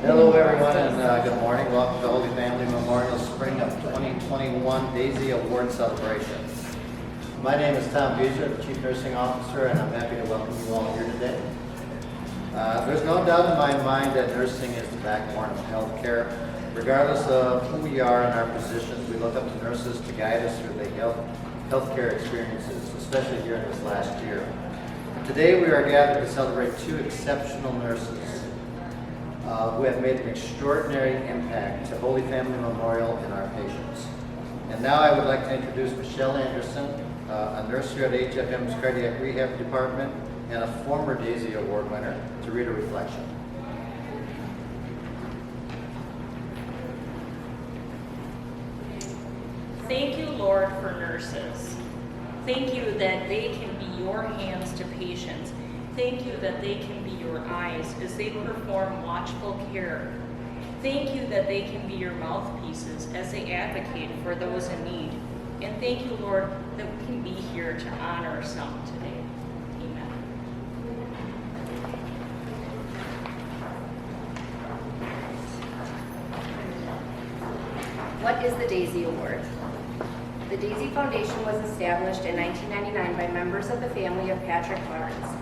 Hello everyone and good morning. Welcome to Holy Family Memorial Spring of 2021 Daisy Awards Celebration. My name is Tom Beezer, the Chief Nursing Officer, and I'm happy to welcome you all here today. There's no doubt in my mind that nursing is the backbone of healthcare. Regardless of who we are in our positions, we look up to nurses to guide us through the healthcare experiences, especially during this last year. Today we are gathered to celebrate two exceptional nurses who have made an extraordinary impact to Holy Family Memorial and our patients. And now I would like to introduce Michelle Anderson, a nurse here at HFM's Cardiac Rehab Department and a former Daisy Award winner, to read a reflection. Thank you, Lord, for nurses. Thank you that they can be your hands to patients. Thank you that they can be your eyes as they perform watchful care. Thank you that they can be your mouthpieces as they advocate for those in need. And thank you, Lord, that we can be here to honor some today. Amen. What is the Daisy Award? The Daisy Foundation was established in 1999 by members of the family of Patrick Barnes.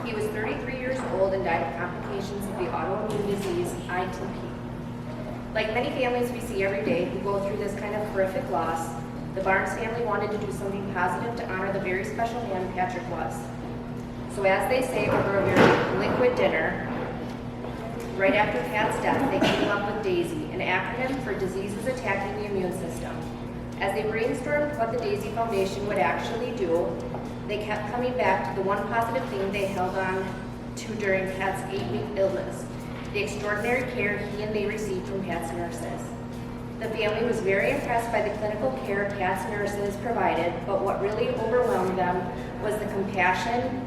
He was 33 years old and died of complications of the autoimmune disease ITP. Like many families we see every day who go through this kind of horrific loss, the Barnes family wanted to do something positive to honor the very special man Patrick was. So as they say over a very liquid dinner, right after Pat's death, they came up with DAISY, an acronym for diseases attacking the immune system. As they brainstormed what the Daisy Foundation would actually do, they kept coming back to the one positive thing they held on to during Pat's 8-week illness, the extraordinary care he and they received from Pat's nurses. The family was very impressed by the clinical care Pat's nurses provided, but what really overwhelmed them was the compassion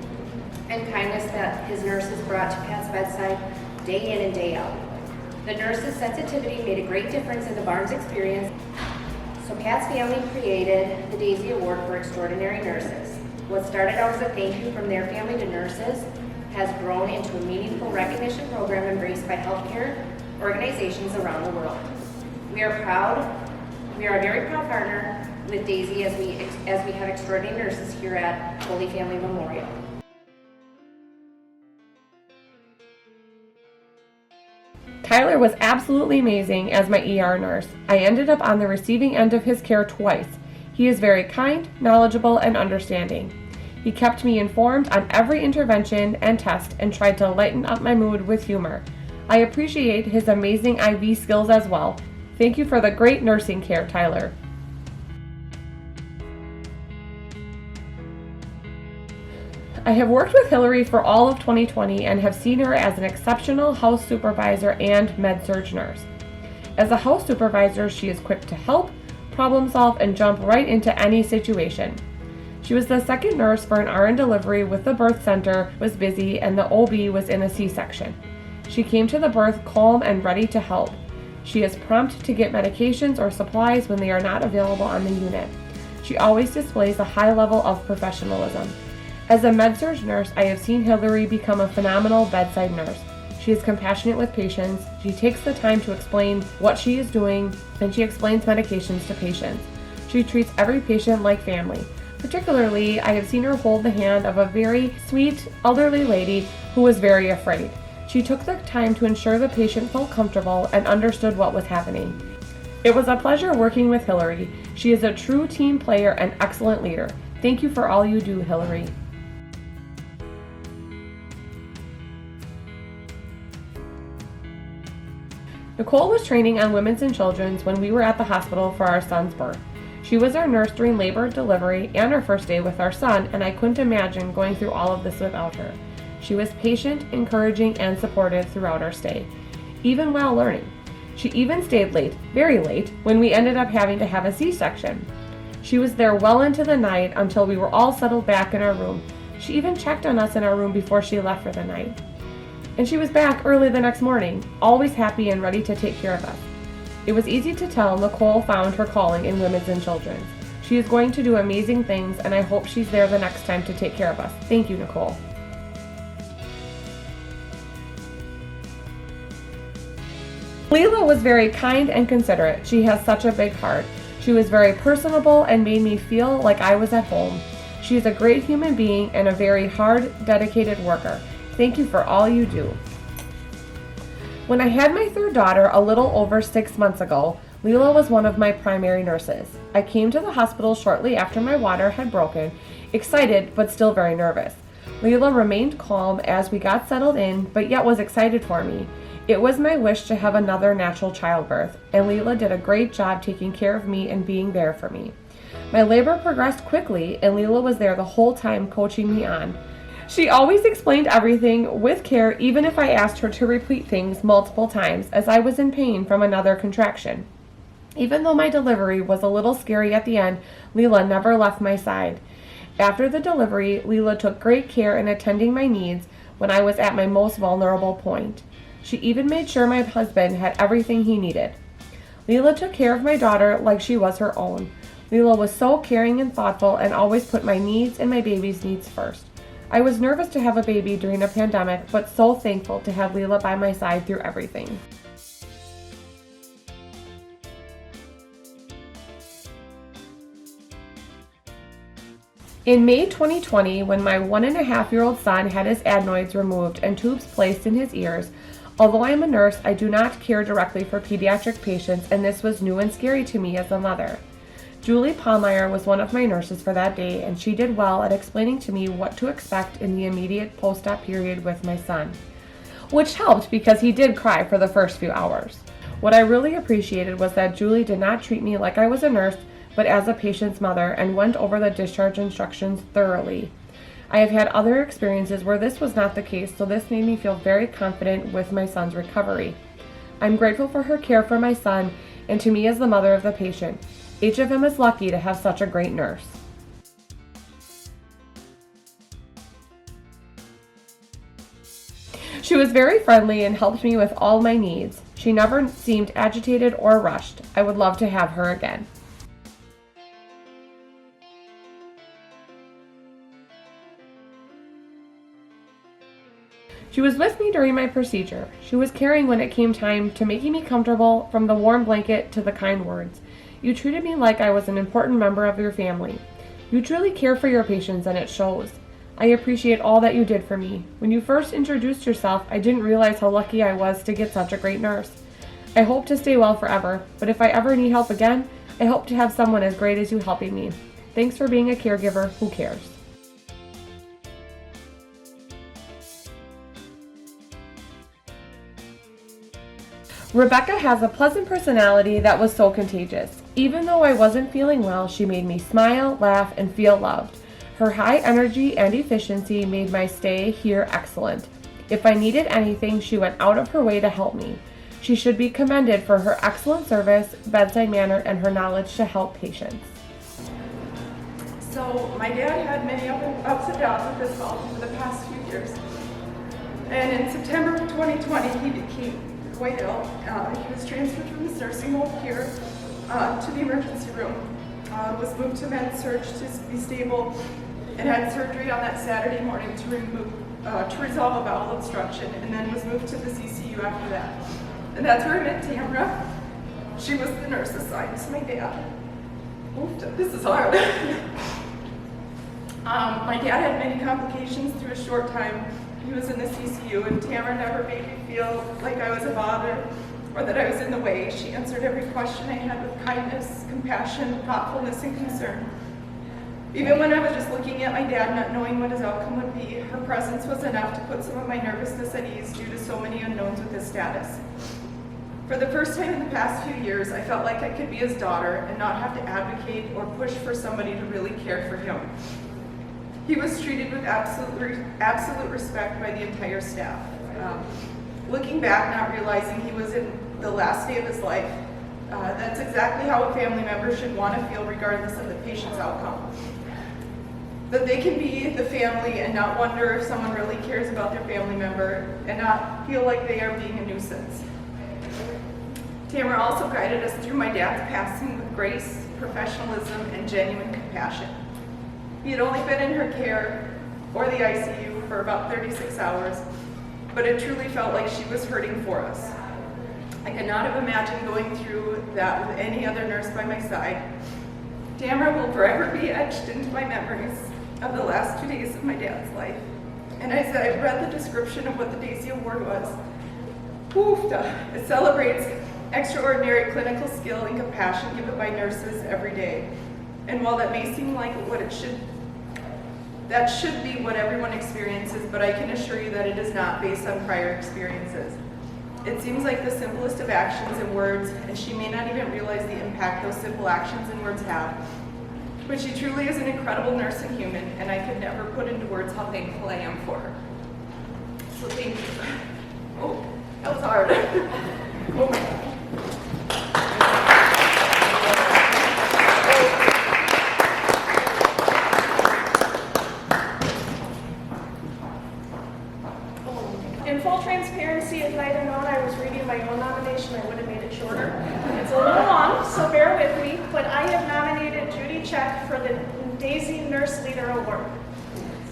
and kindness that his nurses brought to Pat's bedside day in and day out. The nurses' sensitivity made a great difference in the Barnes experience, so Pat's family created the Daisy Award for Extraordinary Nurses. What started out as a thank you from their family to nurses has grown into a meaningful recognition program embraced by healthcare organizations around the world. We are a very proud partner with Daisy as we have extraordinary nurses here at Holy Family Memorial. Tyler was absolutely amazing as my ER nurse. I ended up on the receiving end of his care twice. He is very kind, knowledgeable, and understanding. He kept me informed on every intervention and test and tried to lighten up my mood with humor. I appreciate his amazing IV skills as well. Thank you for the great nursing care, Tyler. I have worked with Hillary for all of 2020 and have seen her as an exceptional house supervisor and med-surg nurse. As a house supervisor, she is quick to help, problem solve, and jump right into any situation. She was the second nurse for an RN delivery with the birth center was busy and the OB was in a C-section. She came to the birth calm and ready to help. She is prompt to get medications or supplies when they are not available on the unit. She always displays a high level of professionalism. As a med-surg nurse, I have seen Hillary become a phenomenal bedside nurse. She is compassionate with patients, she takes the time to explain what she is doing, and she explains medications to patients. She treats every patient like family. Particularly, I have seen her hold the hand of a very sweet elderly lady who was very afraid. She took the time to ensure the patient felt comfortable and understood what was happening. It was a pleasure working with Hillary. She is a true team player and excellent leader. Thank you for all you do, Hillary. Nicole was training on women's and children's when we were at the hospital for our son's birth. She was our nurse during labor, delivery, and our first day with our son, and I couldn't imagine going through all of this without her. She was patient, encouraging, and supportive throughout our stay, even while learning. She even stayed late, very late, when we ended up having to have a C-section. She was there well into the night until we were all settled back in our room. She even checked on us in our room before she left for the night. And she was back early the next morning, always happy and ready to take care of us. It was easy to tell Nicole found her calling in women's and children's. She is going to do amazing things, and I hope she's there the next time to take care of us. Thank you, Nicole. Leela was very kind and considerate. She has such a big heart. She was very personable and made me feel like I was at home. She is a great human being and a very hard, dedicated worker. Thank you for all you do. When I had my third daughter a little over 6 months ago, Leela was one of my primary nurses. I came to the hospital shortly after my water had broken, excited but still very nervous. Leela remained calm as we got settled in, but yet was excited for me. It was my wish to have another natural childbirth, and Leela did a great job taking care of me and being there for me. My labor progressed quickly, and Leela was there the whole time coaching me on. She always explained everything with care, even if I asked her to repeat things multiple times, as I was in pain from another contraction. Even though my delivery was a little scary at the end, Leela never left my side. After the delivery, Leela took great care in attending my needs when I was at my most vulnerable point. She even made sure my husband had everything he needed. Leela took care of my daughter like she was her own. Leela was so caring and thoughtful and always put my needs and my baby's needs first. I was nervous to have a baby during a pandemic, but so thankful to have Leela by my side through everything. In May 2020, when my 1.5-year-old son had his adenoids removed and tubes placed in his ears, although I am a nurse, I do not care directly for pediatric patients, and this was new and scary to me as a mother. Julie Pallmeyer was one of my nurses for that day, and she did well at explaining to me what to expect in the immediate post-op period with my son, which helped because he did cry for the first few hours. What I really appreciated was that Julie did not treat me like I was a nurse, but as a patient's mother, and went over the discharge instructions thoroughly. I have had other experiences where this was not the case, so this made me feel very confident with my son's recovery. I'm grateful for her care for my son and to me as the mother of the patient. HFM is lucky to have such a great nurse. She was very friendly and helped me with all my needs. She never seemed agitated or rushed. I would love to have her again. She was with me during my procedure. She was caring when it came time to making me comfortable, from the warm blanket to the kind words. You treated me like I was an important member of your family. You truly care for your patients, and it shows. I appreciate all that you did for me. When you first introduced yourself, I didn't realize how lucky I was to get such a great nurse. I hope to stay well forever, but if I ever need help again, I hope to have someone as great as you helping me. Thanks for being a caregiver who cares. Rebecca has a pleasant personality that was so contagious. Even though I wasn't feeling well, she made me smile, laugh, and feel loved. Her high energy and efficiency made my stay here excellent. If I needed anything, she went out of her way to help me. She should be commended for her excellent service, bedside manner, and her knowledge to help patients. So my dad had many ups and downs with his health for the past few years. And in September of 2020, he became quite ill. He was transferred from his nursing home here to the emergency room, was moved to med surg to be stable, and had surgery on that Saturday morning to resolve a bowel obstruction, and then was moved to the CCU after that. And that's where I met Tamara. She was the nurse assigned to my dad. Oof, this is hard. My dad had many complications through a short time. He was in the CCU, and Tamara never made me feel like I was a bother or that I was in the way. She answered every question I had with kindness, compassion, thoughtfulness, and concern. Even when I was just looking at my dad, not knowing what his outcome would be, her presence was enough to put some of my nervousness at ease due to so many unknowns with his status. For the first time in the past few years, I felt like I could be his daughter and not have to advocate or push for somebody to really care for him. He was treated with absolute respect by the entire staff. Looking back, not realizing he was in the last day of his life, that's exactly how a family member should want to feel regardless of the patient's outcome. That they can be the family and not wonder if someone really cares about their family member and not feel like they are being a nuisance. Tamara also guided us through my dad's passing with grace, professionalism, and genuine compassion. He had only been in her care or the ICU for about 36 hours, but it truly felt like she was hurting for us. I could not have imagined going through that with any other nurse by my side. Tamara will forever be etched into my memories of the last 2 days of my dad's life. And as I read the description of what the Daisy Award was, it celebrates extraordinary clinical skill and compassion given by nurses every day. And while that may seem like that should be what everyone experiences, but I can assure you that it is not based on prior experiences. It seems like the simplest of actions and words, and she may not even realize the impact those simple actions and words have. But she truly is an incredible nurse and human, and I could never put into words how thankful I am for her. So thank you. Oh, that was hard. Oh my God. In full transparency, if I had known I was reading my own nomination, I would have made it shorter. It's a little long, so bear with me, but I have nominated Judy Check for the Daisy Nurse Leader Award.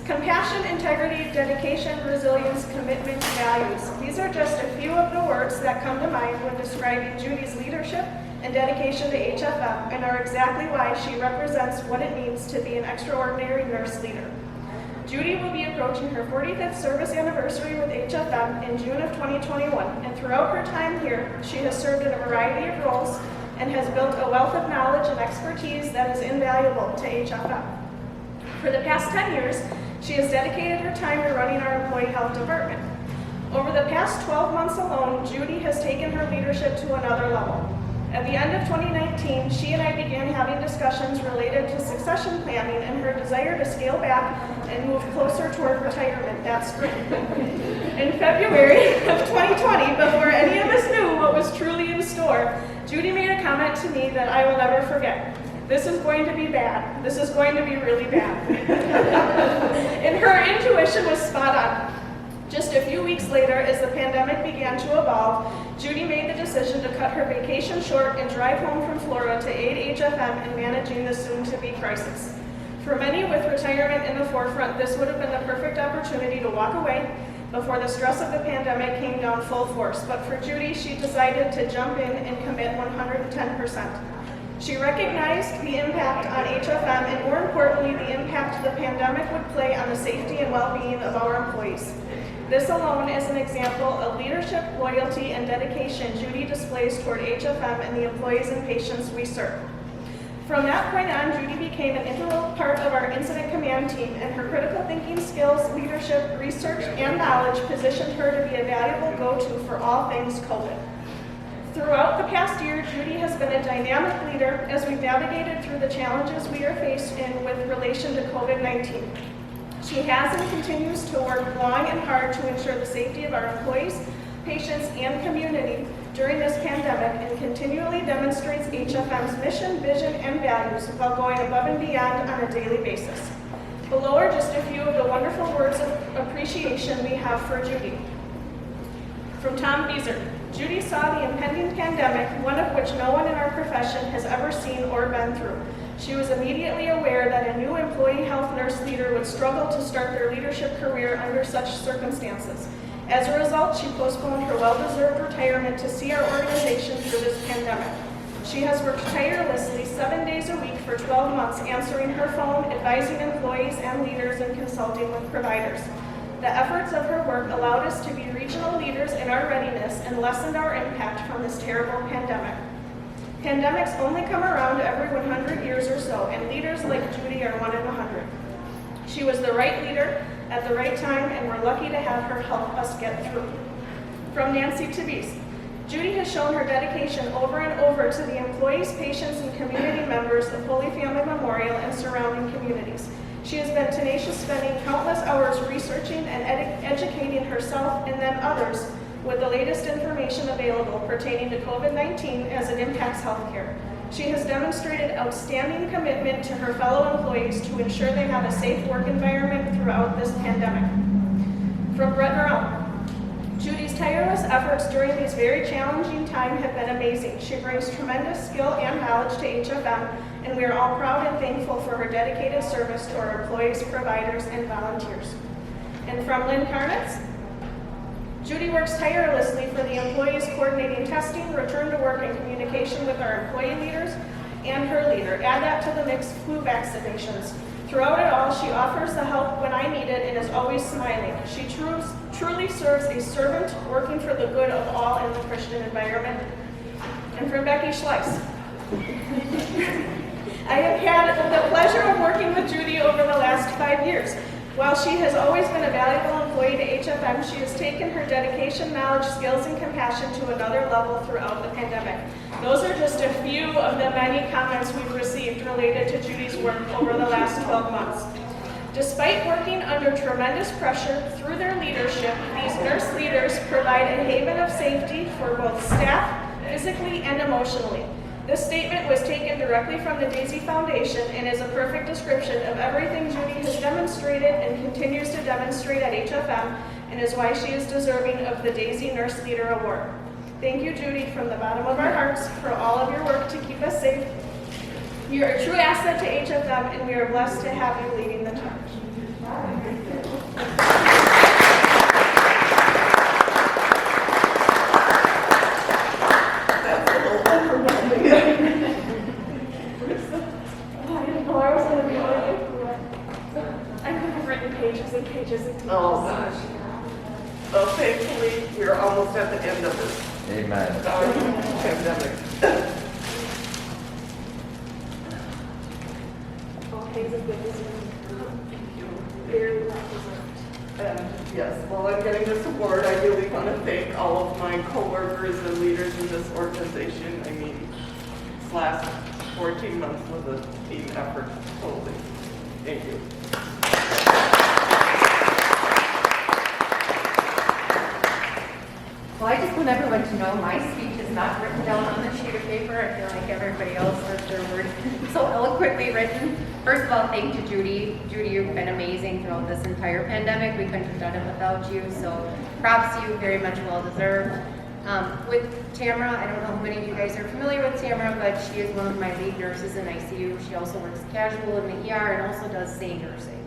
Compassion, integrity, dedication, resilience, commitment, values. These are just a few of the words that come to mind when describing Judy's leadership and dedication to HFM, and are exactly why she represents what it means to be an extraordinary nurse leader. Judy will be approaching her 45th service anniversary with HFM in June of 2021, and throughout her time here, she has served in a variety of roles and has built a wealth of knowledge and expertise that is invaluable to HFM. For the past 10 years, she has dedicated her time to running our employee health department. Over the past 12 months alone, Judy has taken her leadership to another level. At the end of 2019, she and I began having discussions related to succession planning and her desire to scale back and move closer toward retirement that spring. In February of 2020, before any of us knew what was truly in store, Judy made a comment to me that I will never forget. This is going to be bad. This is going to be really bad. And her intuition was spot on. Just a few weeks later, as the pandemic began to evolve, Judy made the decision to cut her vacation short and drive home from Florida to aid HFM in managing the soon-to-be crisis. For many with retirement in the forefront, this would have been the perfect opportunity to walk away before the stress of the pandemic came down full force. But for Judy, she decided to jump in and commit 110%. She recognized the impact on HFM and, more importantly, the impact the pandemic would play on the safety and well-being of our employees. This alone is an example of leadership, loyalty, and dedication Judy displays toward HFM and the employees and patients we serve. From that point on, Judy became an integral part of our incident command team, and her critical thinking skills, leadership, research, and knowledge positioned her to be a valuable go-to for all things COVID. Throughout the past year, Judy has been a dynamic leader as we've navigated through the challenges we are faced in with relation to COVID-19. She has and continues to work long and hard to ensure the safety of our employees, patients, and community during this pandemic, and continually demonstrates HFM's mission, vision, and values while going above and beyond on a daily basis. Below are just a few of the wonderful words of appreciation we have for Judy. From Tom Beezer, Judy saw the impending pandemic, one of which no one in our profession has ever seen or been through. She was immediately aware that a new employee health nurse leader would struggle to start their leadership career under such circumstances. As a result, she postponed her well-deserved retirement to see our organization through this pandemic. She has worked tirelessly 7 days a week for 12 months, answering her phone, advising employees and leaders, and consulting with providers. The efforts of her work allowed us to be regional leaders in our readiness and lessened our impact from this terrible pandemic. Pandemics only come around every 100 years or so, and leaders like Judy are 1 in 100. She was the right leader at the right time, and we're lucky to have her help us get through. From Nancy Tabis, Judy has shown her dedication over and over to the employees, patients, and community members of Holy Family Memorial and surrounding communities. She has been tenacious, spending countless hours researching and educating herself and then others with the latest information available pertaining to COVID-19 as it impacts healthcare. She has demonstrated outstanding commitment to her fellow employees to ensure they have a safe work environment throughout this pandemic. From Brett Morrell, Judy's tireless efforts during these very challenging times have been amazing. She brings tremendous skill and knowledge to HFM, and we are all proud and thankful for her dedicated service to our employees, providers, and volunteers. And from Lynn Karnitz, Judy works tirelessly for the employees, coordinating testing, return to work, and communication with our employee leaders and her leader. Add that to the mix, flu vaccinations. Throughout it all, she offers the help when I need it and is always smiling. She truly serves a servant, working for the good of all in the Christian environment. And from Becky Schleiss. I have had the pleasure of working with Judy over the last 5 years. While she has always been a valuable employee to HFM, she has taken her dedication, knowledge, skills, and compassion to another level throughout the pandemic. Those are just a few of the many comments we've received related to Judy's work over the last 12 months. Despite working under tremendous pressure through their leadership, these nurse leaders provide a haven of safety for both staff, physically and emotionally. This statement was taken directly from the Daisy Foundation and is a perfect description of everything Judy has demonstrated and continues to demonstrate at HFM, and is why she is deserving of the Daisy Nurse Leader Award. Thank you, Judy, from the bottom of our hearts for all of your work to keep us safe. You're a true asset to HFM, and we are blessed to have you leading the charge. Pages and pages and pages. Oh, gosh. Well, thankfully, we're almost at the end of this Amen. pandemic. All kinds of good news. Very well deserved. And yes, while I'm getting this award, I really want to thank all of my coworkers and leaders in this organization. I mean, this last 14 months was a team effort, totally. Thank you. Well, I just want everyone to know my speech is not written down on a sheet of paper. I feel like everybody else has their word so eloquently written. First of all, thank you, Judy. Judy, you've been amazing throughout this entire pandemic. We couldn't have done it without you, so props to you, very much well deserved. With Tamara, I don't know how many of you guys are familiar with Tamara, but she is one of my lead nurses in ICU. She also works casual in the ER and also does say nursing.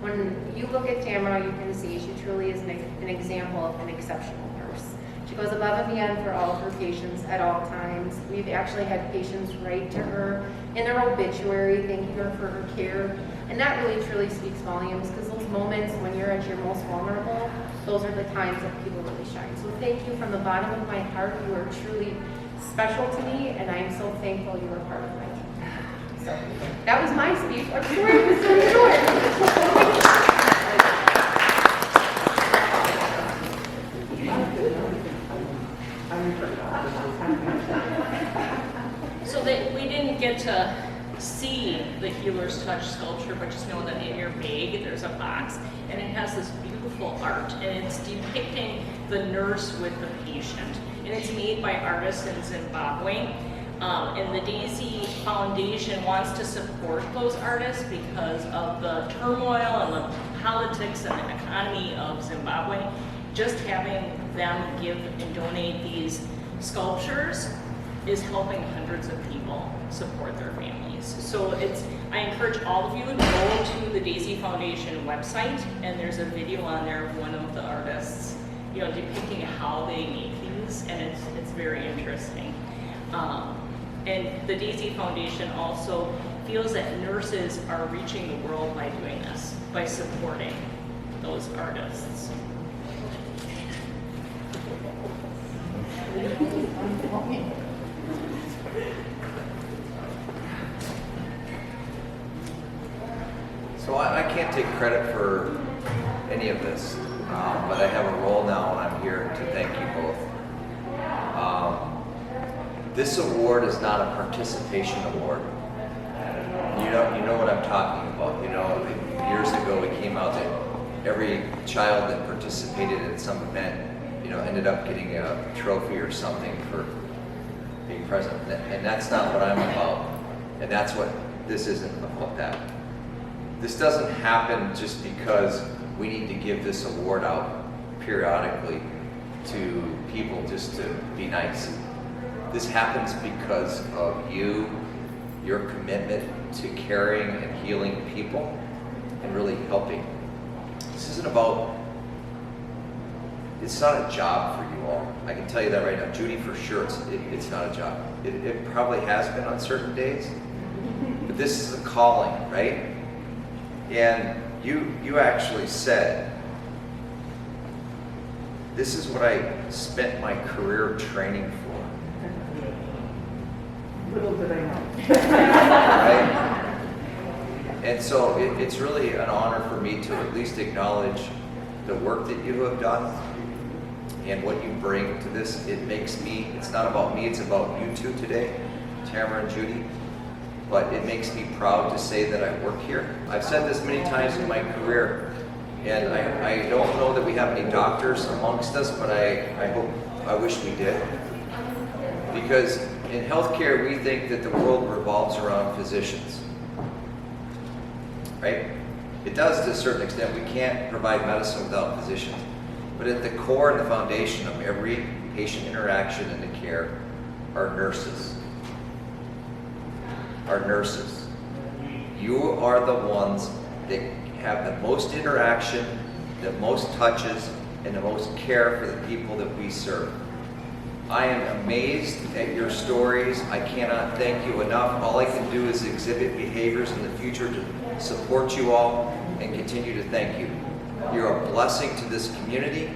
When you look at Tamara, you can see she truly is an example of an exceptional nurse. She goes above and beyond for all of her patients at all times. We've actually had patients write to her in their obituary thanking her for her care. And that really truly speaks volumes, because those moments when you're at your most vulnerable, those are the times that people really shine. So thank you from the bottom of my heart. You are truly special to me, and I am so thankful you are part of my team. So that was my speech. I'm sorry it was so short. So that we didn't get to see the Healer's Touch sculpture, but just know that in your bag there's a box, and it has this beautiful art, and it's depicting the nurse with the patient, and it's made by artists in Zimbabwe. And the Daisy Foundation wants to support those artists because of the turmoil and the politics and the economy of Zimbabwe. Just having them give and donate these sculptures is helping hundreds of people support their families. So I encourage all of you to go to the Daisy Foundation website, and there's a video on there of one of the artists, depicting how they make these, and it's very interesting. And the Daisy Foundation also feels that nurses are reaching the world by doing this, by supporting those artists. So I can't take credit for any of this, but I have a role now, and I'm here to thank you both. This award is not a participation award. You know what I'm talking about. Years ago it came out that every child that participated in some event, ended up getting a trophy or something for being present. And that's not what I'm about. And that's what this isn't about that. This doesn't happen just because we need to give this award out periodically to people just to be nice. This happens because of your commitment to caring and healing people and really helping. This isn't about it's not a job for you all. I can tell you that right now. Judy, for sure, it's not a job. It probably has been on certain days, but this is a calling, right? And you actually said, this is what I spent my career training for. Little did I know. Right? And so it's really an honor for me to at least acknowledge the work that you have done and what you bring to this. It makes me, it's not about me, it's about you two today, Tamara and Judy. But it makes me proud to say that I work here. I've said this many times in my career, and I don't know that we have any doctors amongst us, but I wish we did. Because in healthcare, we think that the world revolves around physicians, right? It does to a certain extent. We can't provide medicine without physicians. But at the core and the foundation of every patient interaction in the care are nurses. Are nurses. You are the ones that have the most interaction, the most touches, and the most care for the people that we serve. I am amazed at your stories. I cannot thank you enough. All I can do is exhibit behaviors in the future to support you all and continue to thank you. You're a blessing to this community,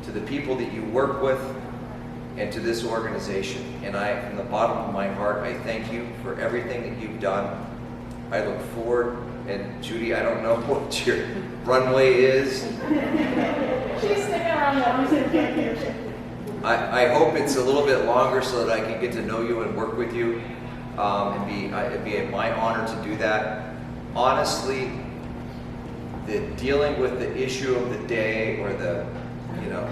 to the people that you work with, and to this organization. And from the bottom of my heart, I thank you for everything that you've done. I look forward, and Judy, I don't know what your runway is. She's sticking around the I hope it's a little bit longer so that I can get to know you and work with you. It'd be my honor to do that. Honestly, dealing with the issue of the day or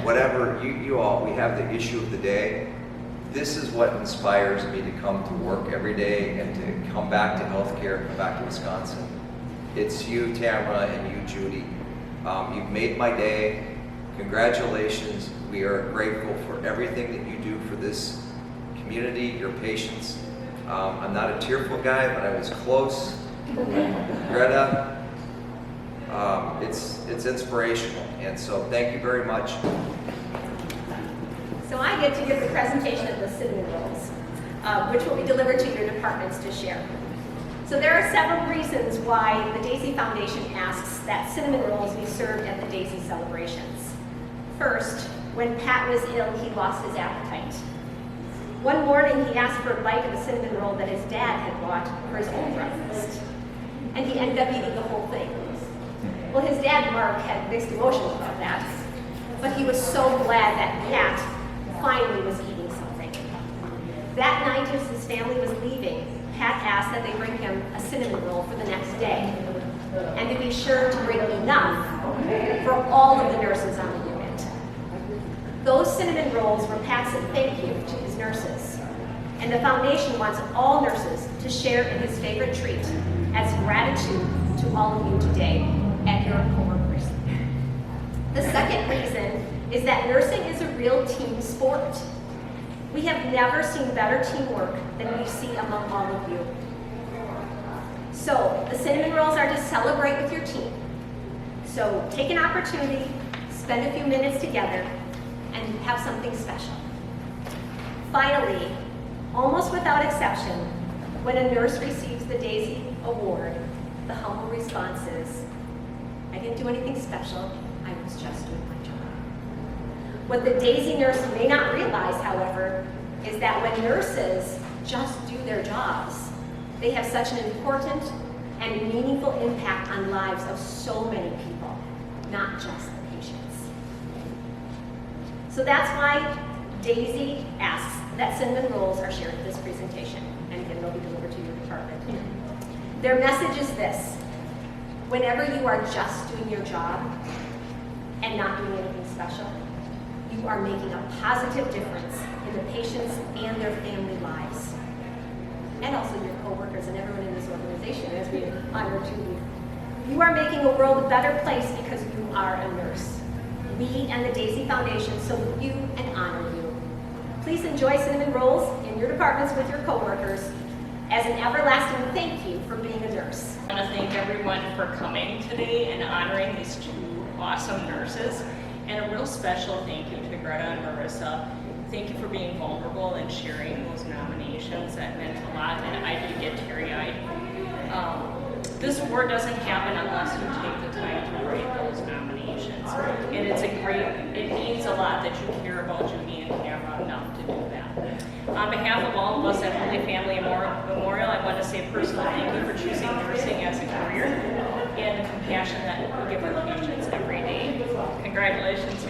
whatever you all, we have the issue of the day. This is what inspires me to come to work every day and to come back to healthcare, come back to Wisconsin. It's you, Tamara, and you, Judy. You've made my day. Congratulations. We are grateful for everything that you do for this community, your patients. I'm not a tearful guy, but I was close. Greta, it's inspirational, and so thank you very much. So I get to give the presentation of the cinnamon rolls, which will be delivered to your departments to share. So there are several reasons why the Daisy Foundation asks that cinnamon rolls be served at the Daisy celebrations. First, when Pat was ill, he lost his appetite. One morning, he asked for a bite of a cinnamon roll that his dad had bought for his own breakfast, and he ended up eating the whole thing. Well, his dad, Mark, had mixed emotions about that, but he was so glad that Pat finally was eating something. That night, as his family was leaving, Pat asked that they bring him a cinnamon roll for the next day, and to be sure to bring enough for all of the nurses on the unit. Those cinnamon rolls were Pat's thank you to his nurses, and the foundation wants all nurses to share in his favorite treat as gratitude to all of you today and your coworkers. The second reason is that nursing is a real team sport. We have never seen better teamwork than we see among all of you. So the cinnamon rolls are to celebrate with your team. So take an opportunity, spend a few minutes together, and have something special. Finally, almost without exception, when a nurse receives the Daisy Award, the humble response is, I didn't do anything special, I was just doing my job. What the Daisy nurse may not realize, however, is that when nurses just do their jobs, they have such an important and meaningful impact on lives of so many people, not just the patients. So that's why Daisy asks that cinnamon rolls are shared at this presentation, and again, they'll be delivered to your department. Their message is this: whenever you are just doing your job and not doing anything special, you are making a positive difference in the patients and their family lives, and also your coworkers and everyone in this organization, as we honor Judy. You are making a world a better place because you are a nurse. We and the Daisy Foundation salute you and honor you. Please enjoy cinnamon rolls in your departments with your coworkers as an everlasting thank you for being a nurse. I want to thank everyone for coming today and honoring these two awesome nurses. And a real special thank you to Greta and Marissa. Thank you for being vulnerable and sharing those nominations. That meant a lot, and I did get teary-eyed. This award doesn't happen unless you take the time to write those nominations. And it means a lot that you care about Judy and Tamara enough to do that. On behalf of all of us at Holy Family Memorial, I want to say a personal thank you for choosing nursing as a career and the compassion that you give our patients every day. Congratulations,